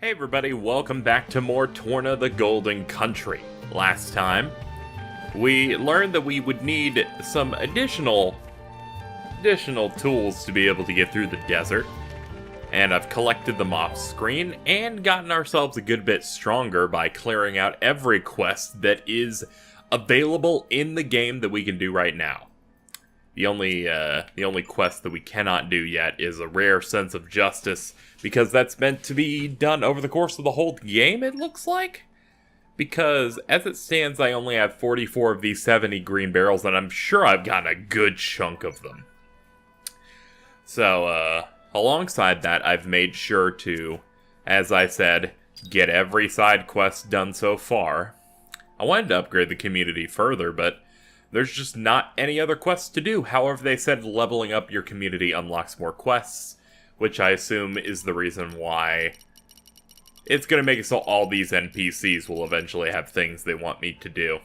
Hey everybody, welcome back to more Torna the Golden Country. Last time, we learned that we would need some additional tools to be able to get through the desert. And I've collected them off screen and gotten ourselves a good bit stronger by clearing out every quest that is available in the game that we can do right now. The only quest that we cannot do yet is a rare sense of justice, because that's meant to be done over the course of the whole game, it looks like. Because, as it stands, I only have 44 of these 70 green barrels, and I'm sure I've gotten a good chunk of them. So, alongside that, I've made sure to, as I said, get every side quest done so far. I wanted to upgrade the community further, but there's just not any other quests to do. However, they said leveling up your community unlocks more quests, which I assume is the reason why it's going to make it so all these NPCs will eventually have things they want me to do.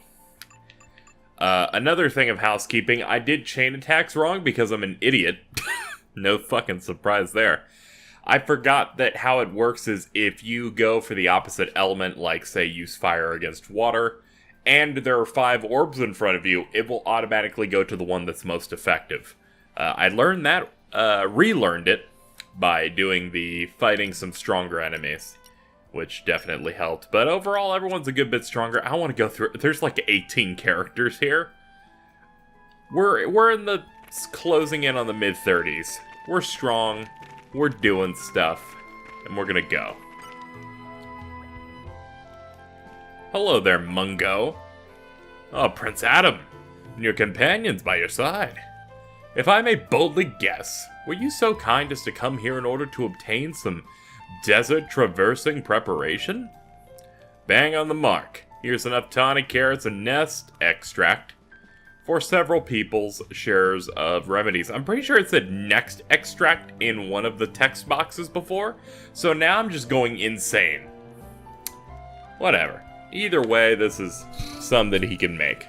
Another thing of housekeeping, I did chain attacks wrong because I'm an idiot. No fucking surprise there. I forgot that how it works is if you go for the opposite element, like say use fire against water, and there are 5 orbs in front of you, it will automatically go to the one that's most effective. I learned that, relearned it, by doing the fighting some stronger enemies, which definitely helped. But overall, everyone's a good bit stronger. I want to go through, there's like 18 characters here. We're in the closing in on the mid-30s. We're strong, we're doing stuff, and we're gonna go. Hello there, Mungo. Oh, Prince Adam, and your companions by your side. If I may boldly guess, were you so kind as to come here in order to obtain some desert traversing preparation? Bang on the mark. Here's enough tonic carrots and nest extract for several people's shares of remedies. I'm pretty sure it said next extract in one of the text boxes before, so now I'm just going insane. Whatever. Either way, this is some that he can make.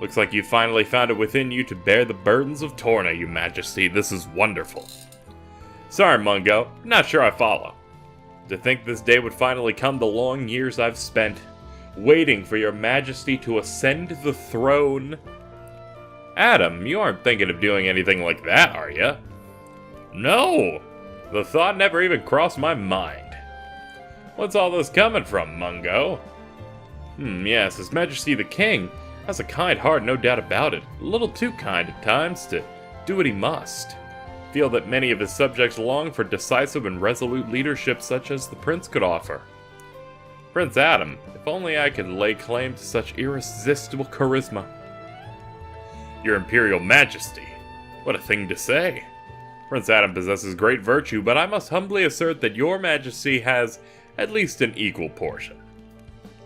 Looks like you finally found it within you to bear the burdens of Torna, your majesty. This is wonderful. Sorry, Mungo. Not sure I follow. To think this day would finally come, the long years I've spent waiting for your majesty to ascend the throne. Adam, you aren't thinking of doing anything like that, are you? No! The thought never even crossed my mind. What's all this coming from, Mungo? Yes, His Majesty the King has a kind heart, no doubt about it. A little too kind at times to do what he must. Feel that many of his subjects long for decisive and resolute leadership such as the Prince could offer. Prince Adam, if only I could lay claim to such irresistible charisma. Your Imperial Majesty, what a thing to say. Prince Adam possesses great virtue, but I must humbly assert that your Majesty has at least an equal portion.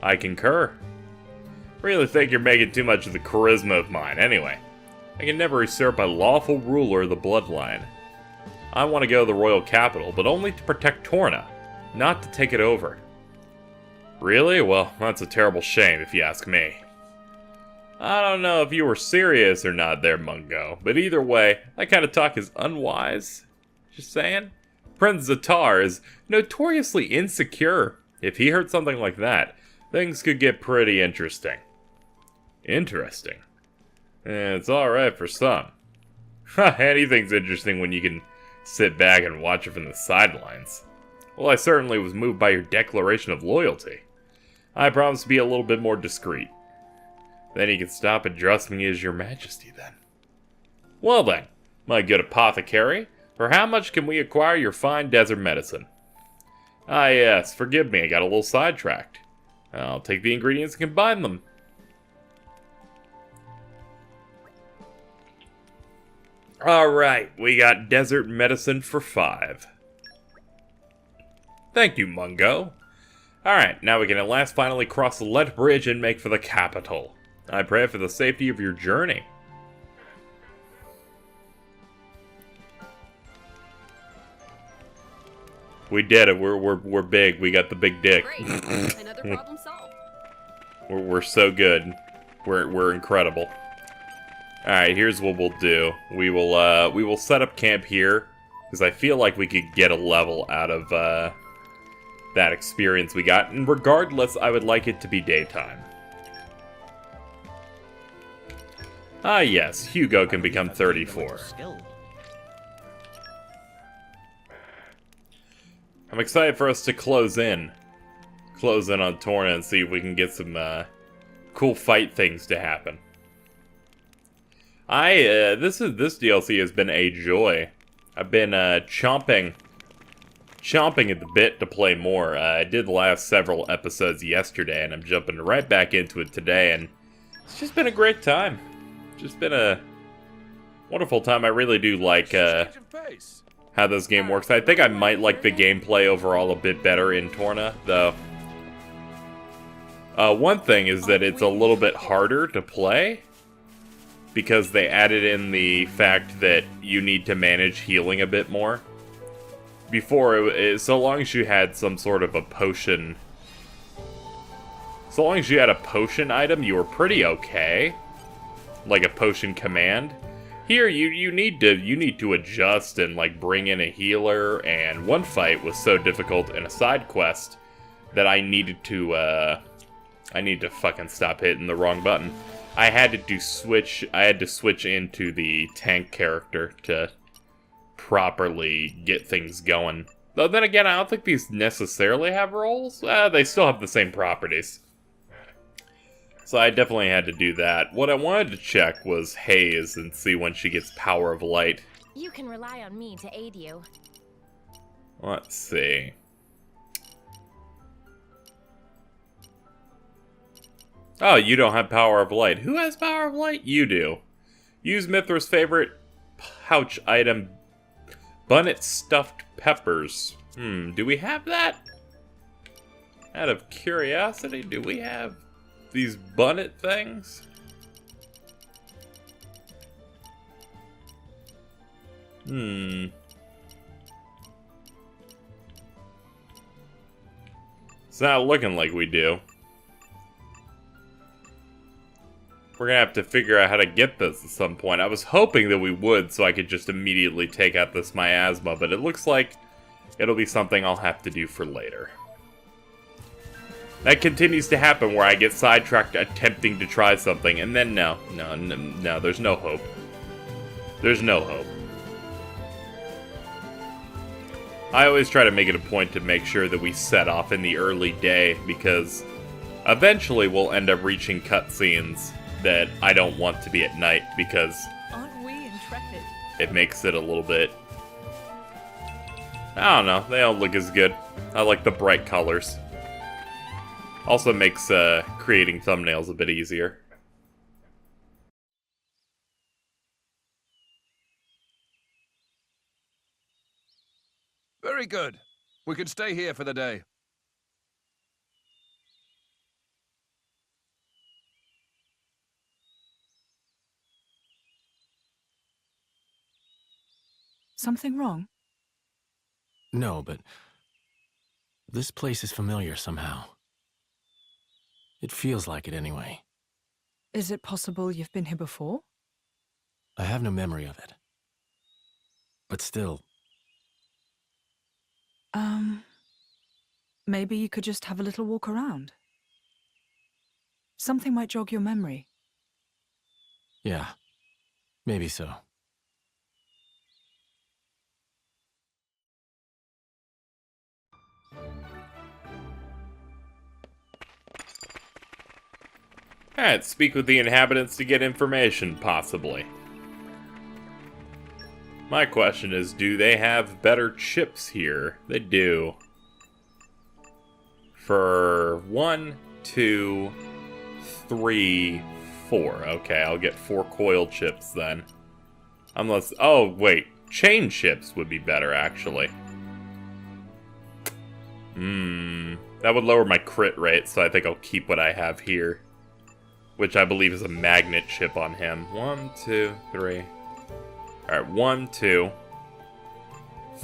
I concur. Really think you're making too much of the charisma of mine. Anyway, I can never usurp a lawful ruler of the bloodline. I want to go to the royal capital, but only to protect Torna, not to take it over. Really? Well, that's a terrible shame if you ask me. I don't know if you were serious or not there, Mungo, but either way, that kind of talk is unwise. Just saying. Prince Zatar is notoriously insecure. If he heard something like that, things could get pretty interesting. Interesting? It's alright for some. Anything's interesting when you can sit back and watch it from the sidelines. Well, I certainly was moved by your declaration of loyalty. I promise to be a little bit more discreet. Then you can stop addressing me as your majesty, then. Well then, my good apothecary, for how much can we acquire your fine desert medicine? Ah yes, forgive me, I got a little sidetracked. I'll take the ingredients and combine them. Alright, we got desert medicine for 5. Thank you, Mungo. Alright, now we can at last finally cross the Let Bridge and make for the capital. I pray for the safety of your journey. We did it. We're big. We got the big dick. Great. Another problem solved. We're so good. We're incredible. All right, here's what we'll do. We will set up camp here because I feel like we could get a level out of that experience we got, and regardless, I would like it to be daytime. Ah yes, Hugo can become 34. I'm excited for us to close in on Torna and see if we can get some cool fight things to happen. This DLC has been a joy. I've been chomping at the bit to play more. I did the last several episodes yesterday, and I'm jumping right back into it today, and it's just been a great time. Just been a wonderful time. I really do like how this game works. I think I might like the gameplay overall a bit better in Torna, though. One thing is that it's a little bit harder to play, because they added in the fact that you need to manage healing a bit more. Before, so long as you had some sort of a potion... So long as you had a potion item, you were pretty okay. Like a potion command. Here, you need to adjust and like bring in a healer, and one fight was so difficult in a side quest that I needed to fucking stop hitting the wrong button. I had to switch into the tank character to properly get things going. Though then again, I don't think these necessarily have roles. They still have the same properties. So I definitely had to do that. What I wanted to check was Haze and see when she gets Power of Light. You can rely on me to aid you. Let's see. Oh, you don't have Power of Light. Who has Power of Light? You do. Use Mithra's favorite pouch item, Bunnet Stuffed Peppers. Do we have that? Out of curiosity, do we have these Bunnet things? It's not looking like we do. We're gonna have to figure out how to get this at some point. I was hoping that we would, so I could just immediately take out this miasma, but it looks like it'll be something I'll have to do for later. That continues to happen where I get sidetracked attempting to try something, and then no, there's no hope. There's no hope. I always try to make it a point to make sure that we set off in the early day, because eventually we'll end up reaching cutscenes that I don't want to be at night, because Aren't we intrepid? It makes it a little bit... I don't know, they don't look as good. I like the bright colors. Also makes creating thumbnails a bit easier. Very good. We can stay here for the day. Something wrong? No, but this place is familiar somehow. It feels like it anyway. Is it possible you've been here before? I have no memory of it. But still... Maybe you could just have a little walk around. Something might jog your memory. Yeah, maybe so. Alright, speak with the inhabitants to get information, possibly. My question is, do they have better chips here? They do. For 1, 2, 3, 4. Okay, I'll get 4 coil chips then. Unless... Oh, wait. Chain chips would be better, actually. That would lower my crit rate, so I think I'll keep what I have here. Which I believe is a magnet chip on him. 1, 2, 3. Alright, 1, 2,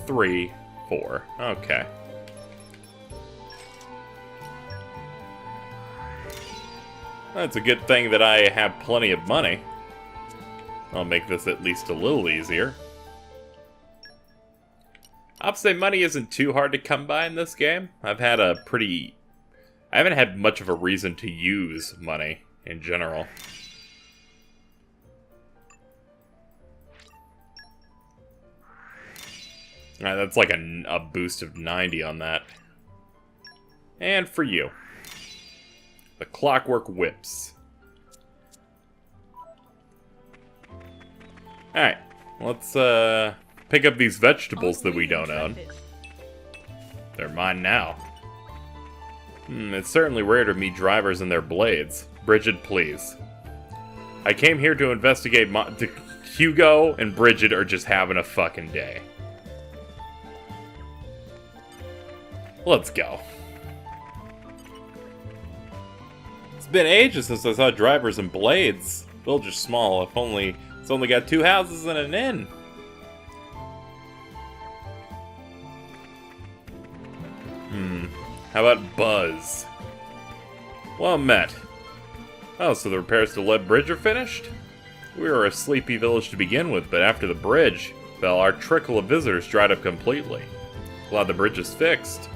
3, 4. Okay. That's a good thing that I have plenty of money. I'll make this at least a little easier. I'll say money isn't too hard to come by in this game. I haven't had much of a reason to use money in general. Alright, that's like a boost of 90 on that. And for you. The Clockwork Whips. Alright, let's pick up these vegetables that we don't own. They're mine now. It's certainly rare to meet drivers and their blades. Bridget, please. I came here to investigate Hugo and Bridget are just having a fucking day. Let's go. It's been ages since I saw drivers and blades. Village is small. It's only got 2 houses and an inn. How about Buzz? Well met. Oh, so the repairs to Lead Bridge are finished? We were a sleepy village to begin with, but after the bridge fell, our trickle of visitors dried up completely. Glad the bridge is fixed.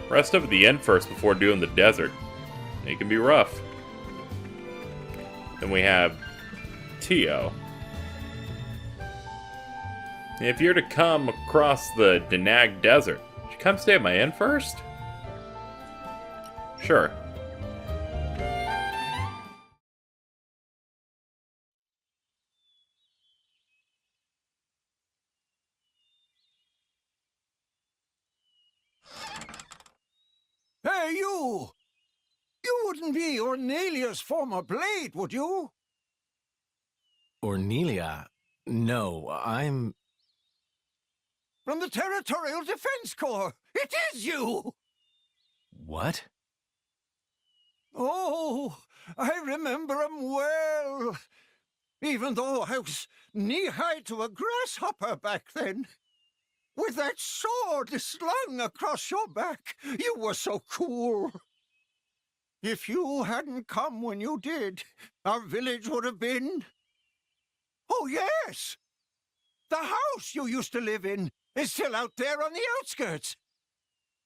Rest up at the inn first before doing the desert. It can be rough. Then we have Tio. If you're to come across the Danag Desert, should you come stay at my inn first? Sure. Hey, you! You wouldn't be Ornelia's former blade, would you? Ornelia? No, I'm... From the Territorial Defense Corps! It is you! What? Oh, I remember him well. Even though I was knee-high to a grasshopper back then. With that sword slung across your back, you were so cool. If you hadn't come when you did, our village would have been... Oh, yes! The house you used to live in is still out there on the outskirts.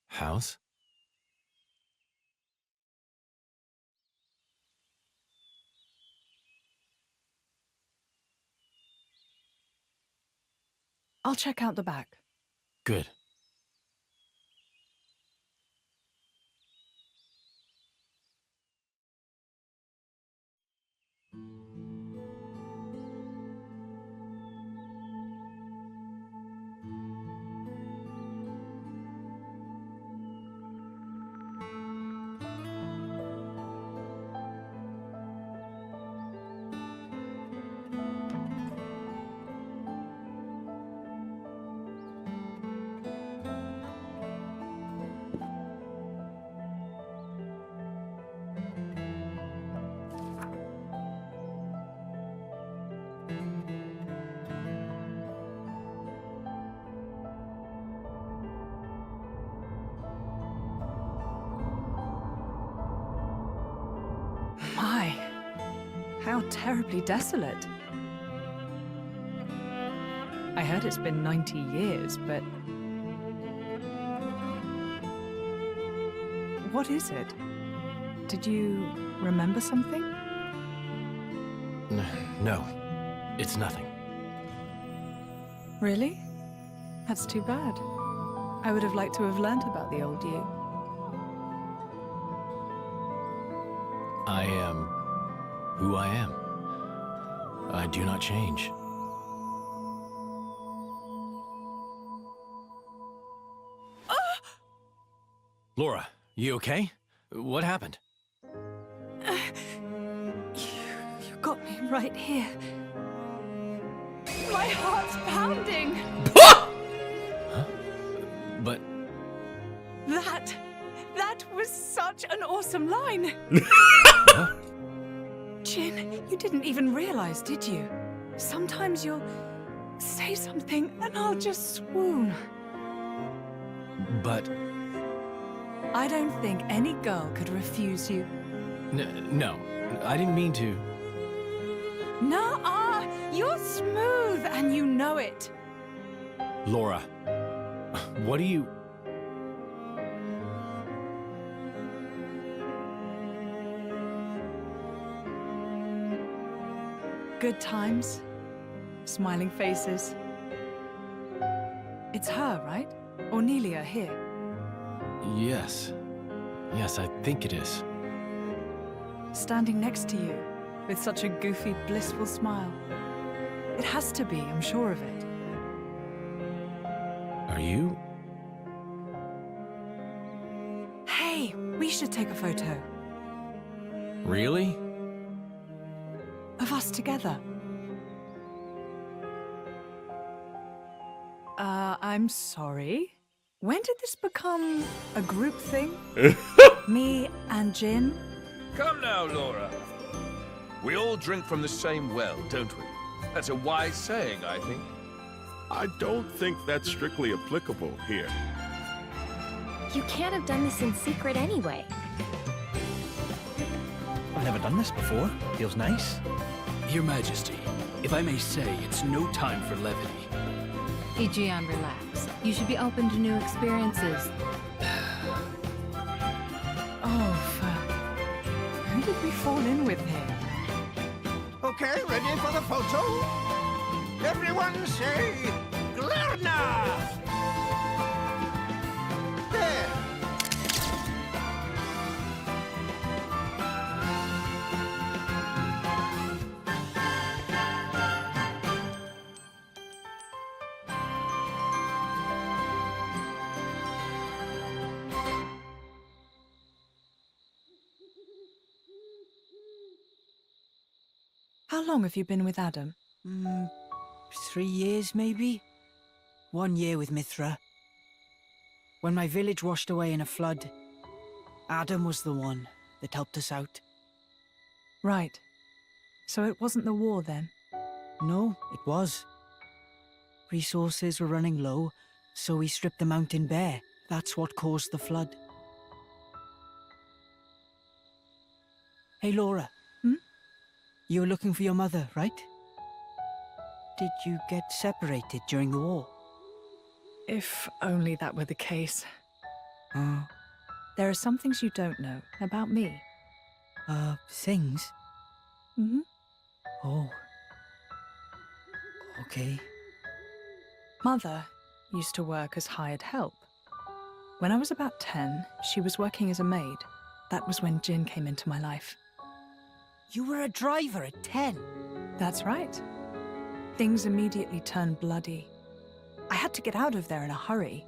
House? I'll check out the back. Good. My, how terribly desolate. I heard it's been 90 years, but... What is it? Did you remember something? No, it's nothing. Really? That's too bad. I would have liked to have learnt about the old you. I am who I am. I do not change. Laura, you okay? What happened? You got me right here. My heart's pounding. Huh? But... That was such an awesome line. Huh? Jin, you didn't even realize, did you? Sometimes you'll say something and I'll just swoon. But... I don't think any girl could refuse you. No, I didn't mean to. Nuh-uh! You're smooth and you know it. Laura, what do you... Good times. Smiling faces. It's her, right? Ornelia here. Yes. Yes, I think it is. Standing next to you, with such a goofy, blissful smile. It has to be, I'm sure of it. Are you... Hey, we should take a photo. Really? Of us together. I'm sorry. When did this become a group thing? Me and Jin? Come now, Laura. We all drink from the same well, don't we? That's a wise saying, I think. I don't think that's strictly applicable here. You can't have done this in secret anyway. I've never done this before. Feels nice. Your Majesty, if I may say, it's no time for levity. Ijian, relax. You should be open to new experiences. Oh, fuck. Who did we fall in with here? Okay, ready for the photo? Everyone say, Glerna! There. How long have you been with Adam? 3 years, maybe? 1 year with Mithra. When my village washed away in a flood, Adam was the one that helped us out. Right. So it wasn't the war then? No, it was. Resources were running low, so we stripped the mountain bare. That's what caused the flood. Hey, Laura. Hmm? You were looking for your mother, right? Did you get separated during the war? If only that were the case. Uh, There are some things you don't know about me. things? Mm-hmm. Oh. Okay. Mother used to work as hired help. When I was about 10, she was working as a maid. That was when Jin came into my life. You were a driver at 10? That's right. Things immediately turned bloody. I had to get out of there in a hurry.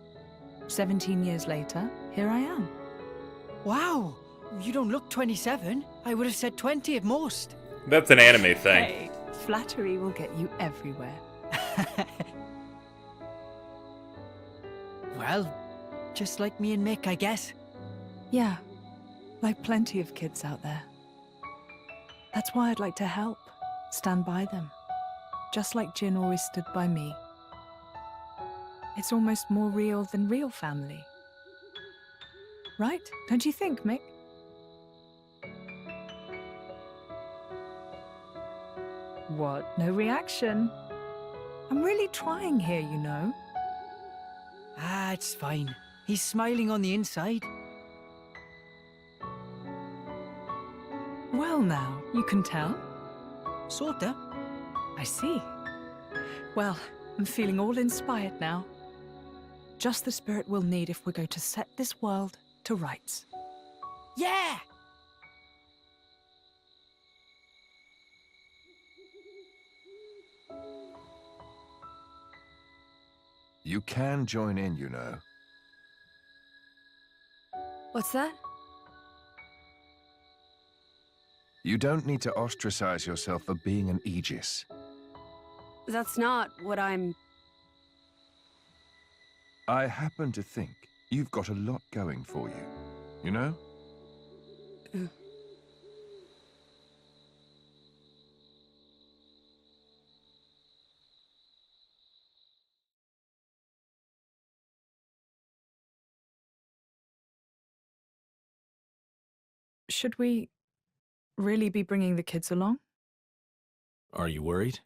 17 years later, here I am. Wow! You don't look 27. I would have said 20 at most. That's an anime thing. Hey, flattery will get you everywhere. Well, just like me and Mick, I guess. Yeah, like plenty of kids out there. That's why I'd like to help, stand by them. Just like Jin always stood by me. It's almost more real than real family. Right? Don't you think, Mick? What? No reaction? I'm really trying here, you know. Ah, it's fine. He's smiling on the inside. Well now, you can tell. Sorta. I see. Well, I'm feeling all inspired now. Just the spirit we'll need if we're going to set this world to rights. Yeah! You can join in, you know. What's that? You don't need to ostracize yourself for being an Aegis. That's not what I'm... I happen to think you've got a lot going for you, you know? Should we really be bringing the kids along? Are you worried?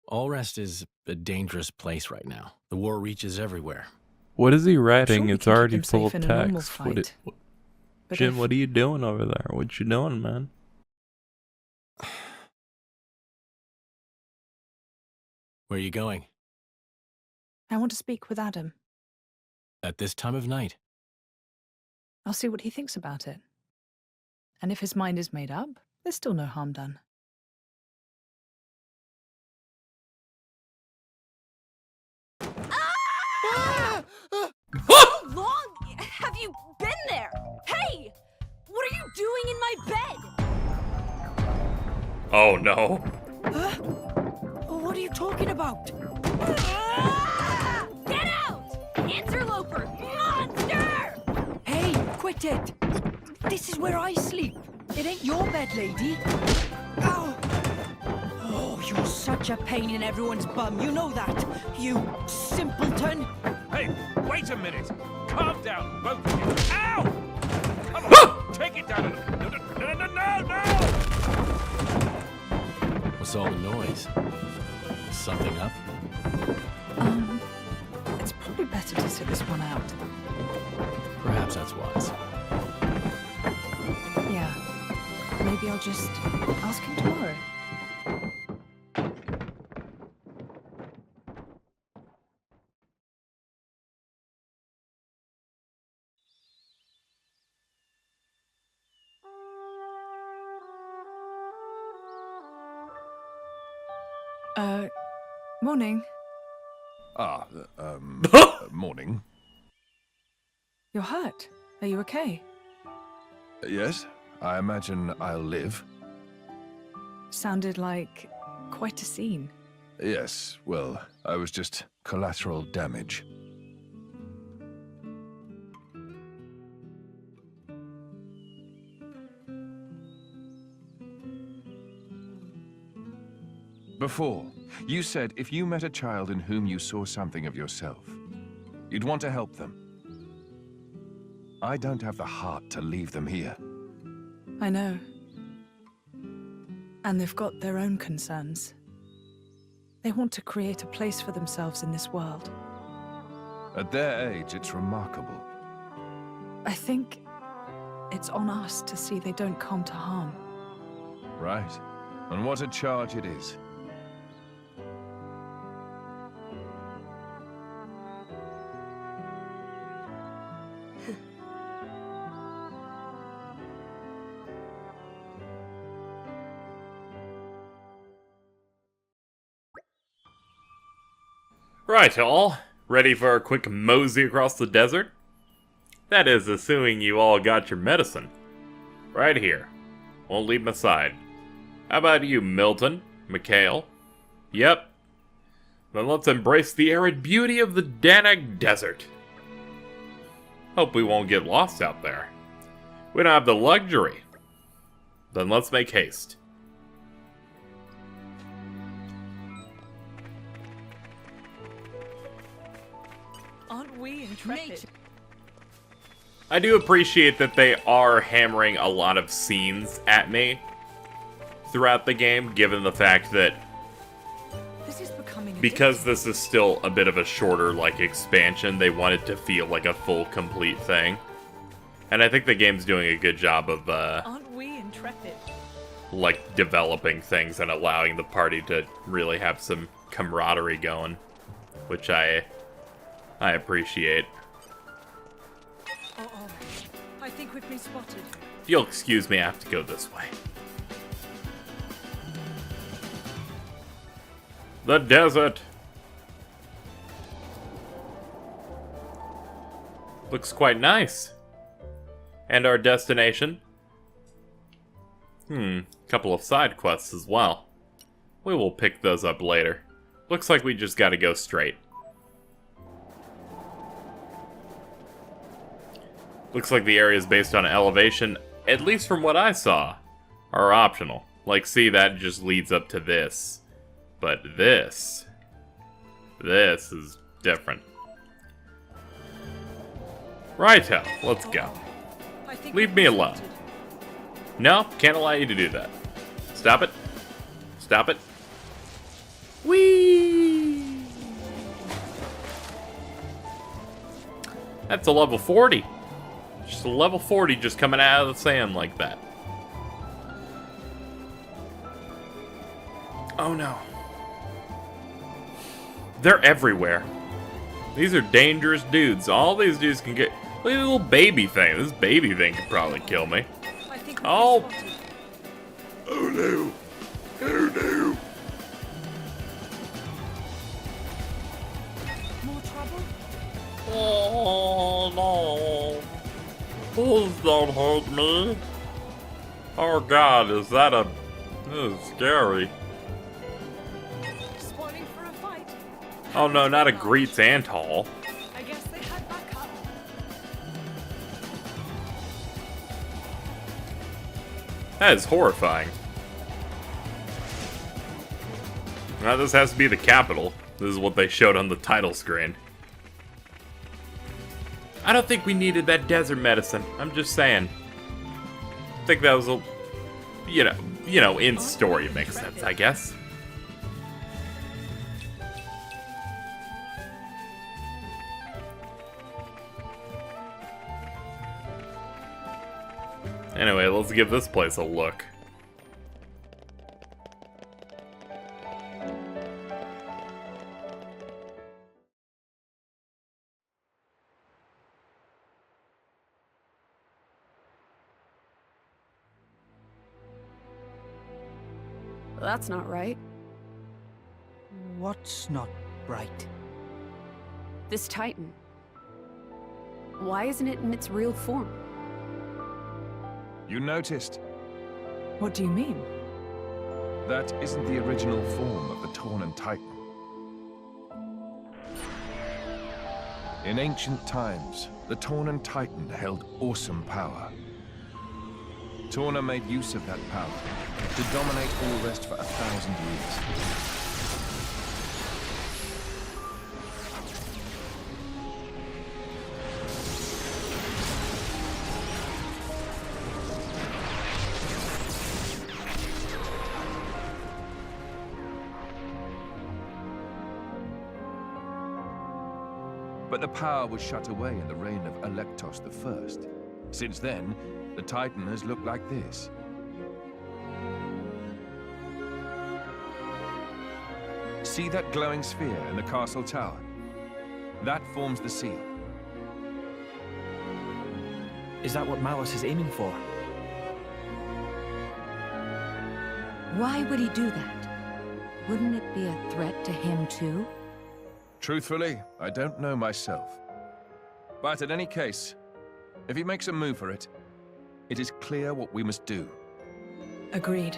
Allrest is a dangerous place right now. The war reaches everywhere. What is he writing? Sure, we It's can keep already them full safe of in a normal text. fight. But Jim, if- what are you doing over there? What you doing, man? Where are you going? I want to speak with Adam. At this time of night? I'll see what he thinks about it. And if his mind is made up, there's still no harm done. How long have you been there? Hey! What are you doing in my bed? Oh no. What are you talking about? Get out! Interloper! Monster! Hey, quit it! This is where I sleep. It ain't your bed, lady. Ow! Oh, you're such a pain in everyone's bum. You know that, you simpleton. Hey, wait a minute! Calm down, both of you! Ow! Come on, take it down a little. No! What's all the noise? Something up? It's probably better to sit this one out. Perhaps that's wise. Yeah. Maybe I'll just ask him tomorrow. Morning. Morning. You're hurt. Are you okay? Yes, I imagine I'll live. Sounded like quite a scene. Yes, well, I was just collateral damage. Before, you said if you met a child in whom you saw something of yourself, you'd want to help them. I don't have the heart to leave them here. I know. And they've got their own concerns. They want to create a place for themselves in this world. At their age, it's remarkable. I think it's on us to see they don't come to harm. Right. And what a charge it is. Right, all. Ready for a quick mosey across the desert? That is, assuming you all got your medicine. Right here. Won't leave my side. How about you, Milton? Mikhail? Yep. Then let's embrace the arid beauty of the Danak Desert. Hope we won't get lost out there. We don't have the luxury. Then let's make haste. Aren't we intrepid? I do appreciate that they are hammering a lot of scenes at me throughout the game, given the fact that This is becoming because this is still a bit of a shorter, like, expansion, they want it to feel like a full, complete thing. And I think the game's doing a good job of, Aren't we intrepid? like, developing things and allowing the party to really have some camaraderie going, which I appreciate. Oh, I think we've been spotted. If you'll excuse me, I have to go this way. The desert! Looks quite nice. And our destination? Couple of side quests as well. We will pick those up later. Looks like we just gotta go straight. Looks like the areas based on elevation, at least from what I saw, are optional. Like, see, that just leads up to this. But this is different. Righto, let's go. Leave me alone. No, can't allow you to do that. Stop it. Stop it. Whee! That's a level 40. Just a level 40 just coming out of the sand like that. Oh no. They're everywhere. These are dangerous dudes. All these dudes can get... Look at the little baby thing. This baby thing could probably kill me. Oh! Oh no! Oh no! More trouble? Oh no! Please don't hurt me. Oh god, is that a... This is scary. Spawning for a fight. Oh no, not a Greets Antall. I guess they had backup. That is horrifying. Now this has to be the capital. This is what they showed on the title screen. I don't think we needed that desert medicine. I'm just saying. I think that was a... You know, in story it makes sense, I guess. Anyway, let's give this place a look. That's not right. What's not right? This Titan. Why isn't it in its real form? You noticed? What do you mean? That isn't the original form of the Tornan Titan. In ancient times, the Tornan Titan held awesome power. Torna made use of that power to dominate all rest for 1,000 years. But the power was shut away in the reign of Electos I. Since then, the Titan has looked like this. See that glowing sphere in the castle tower? That forms the seal. Is that what Malus is aiming for? Why would he do that? Wouldn't it be a threat to him too? Truthfully, I don't know myself. But in any case, if he makes a move for it, it is clear what we must do. Agreed.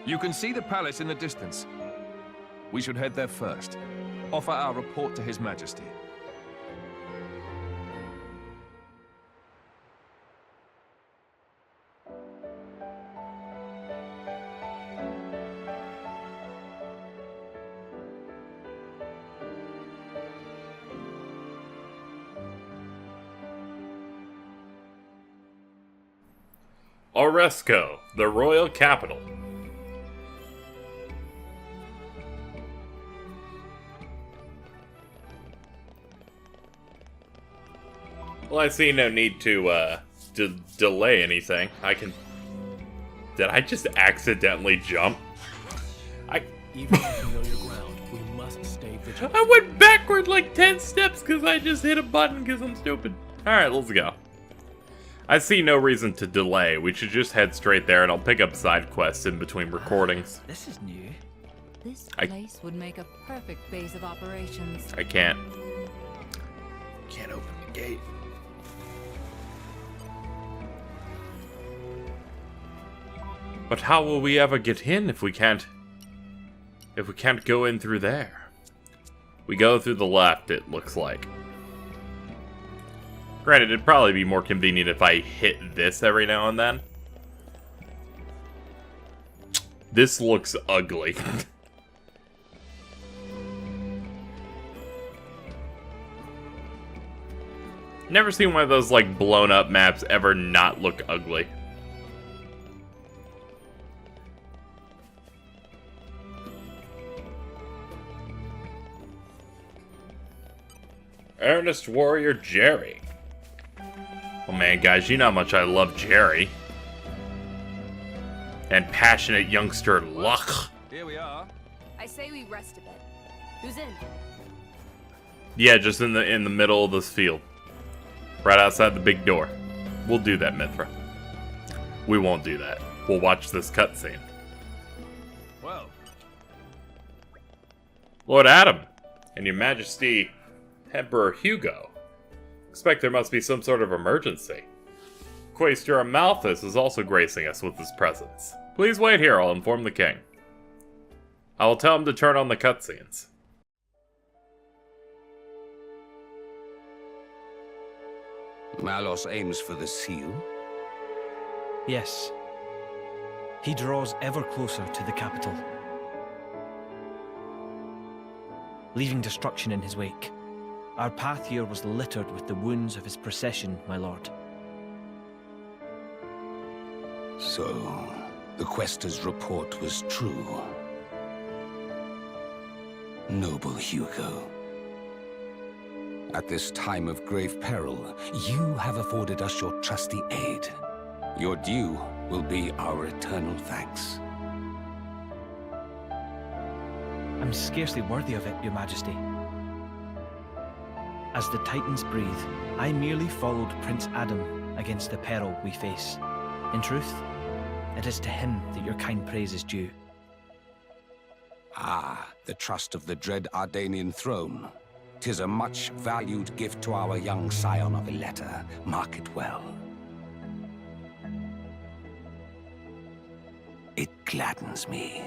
You can see the palace in the distance. We should head there first. Offer our report to His Majesty. Oresco, the royal capital. Well, I see no need to delay anything. I can... Did I just accidentally jump? Even on familiar ground, we must stay vigilant. I went backward like 10 steps because I just hit a button because I'm stupid. Alright, let's go. I see no reason to delay. We should just head straight there and I'll pick up side quests in between recordings. This is new. This place would make a perfect base of operations. I can't. Can't open the gate. But how will we ever get in if we can't go in through there? We go through the left, it looks like. Granted, it'd probably be more convenient if I hit this every now and then. This looks ugly. Never seen one of those, like, blown up maps ever not look ugly. Earnest warrior Jerry. Oh man, guys, you know how much I love Jerry. And passionate youngster Luck. Here we are. I say we rest a bit. Who's in? Yeah, just in the middle of this field. Right outside the big door. We'll do that, Mithra. We won't do that. We'll watch this cutscene. Well, Lord Adam, and Your Majesty, Emperor Hugo. Expect there must be some sort of emergency. Quaestor Amalthus is also gracing us with his presence. Please wait here, I'll inform the king. I will tell him to turn on the cutscenes. Malos aims for the seal? Yes. He draws ever closer to the capital, leaving destruction in his wake. Our path here was littered with the wounds of his procession, my lord. So, the Questor's report was true. Noble Hugo. At this time of grave peril, you have afforded us your trusty aid. Your due will be our eternal thanks. I'm scarcely worthy of it, Your Majesty. As the Titans breathe, I merely followed Prince Adam against the peril we face. In truth, it is to him that your kind praise is due. Ah, the trust of the dread Ardanian throne. 'Tis a much-valued gift to our young scion of Ileta. Mark it well. It gladdens me.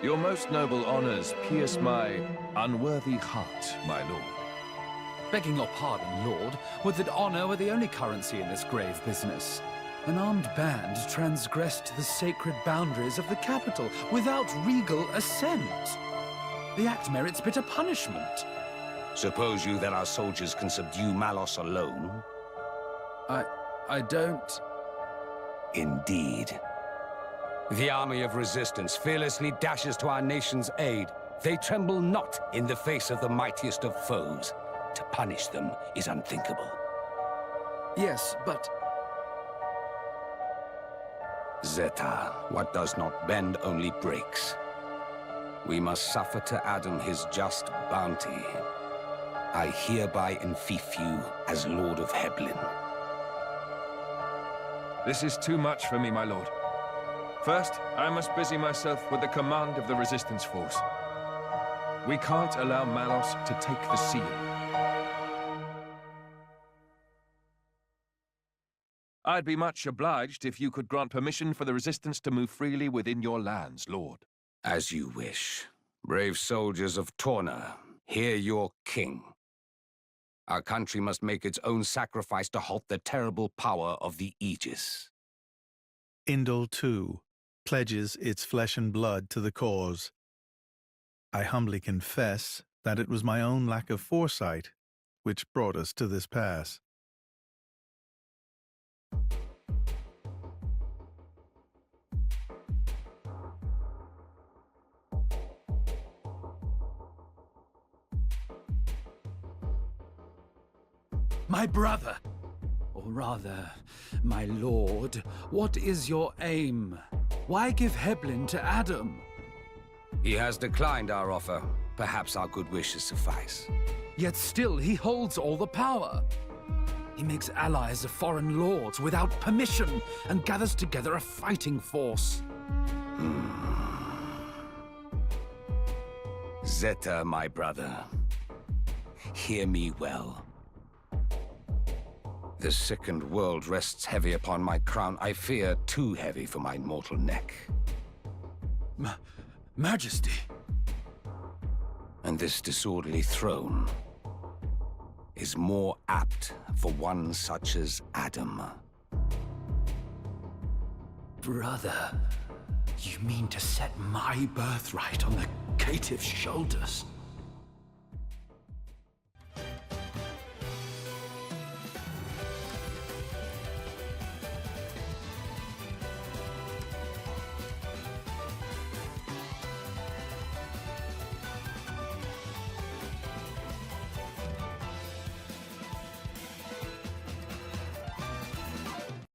your most noble honors pierce my unworthy heart, my lord. Begging your pardon, Lord, would that honor were the only currency in this grave business. An armed band transgressed the sacred boundaries of the capital without regal assent. The act merits bitter punishment. Suppose you that our soldiers can subdue Malos alone? I don't... Indeed. The army of resistance fearlessly dashes to our nation's aid. They tremble not in the face of the mightiest of foes. To punish them is unthinkable. Yes, but... Zeta, what does not bend only breaks. We must suffer to Adam his just bounty. I hereby enfeoff you as Lord of Heblin. This is too much for me, my lord. First, I must busy myself with the command of the resistance force. We can't allow Malos to take the seal. I'd be much obliged if you could grant permission for the resistance to move freely within your lands, lord. As you wish. Brave soldiers of Torna, hear your king. Our country must make its own sacrifice to halt the terrible power of the Aegis. Indol, too, pledges its flesh and blood to the cause. I humbly confess that it was my own lack of foresight which brought us to this pass. My brother, or rather, my lord, what is your aim? Why give Heblin to Adam? He has declined our offer. Perhaps our good wishes suffice. Yet still he holds all the power. He makes allies of foreign lords without permission and gathers together a fighting force. Zeta, my brother, hear me well. The sickened world rests heavy upon my crown. I fear too heavy for my mortal neck. Majesty. And this disorderly throne is more apt for one such as Adam. Brother, you mean to set my birthright on the caitiff's shoulders?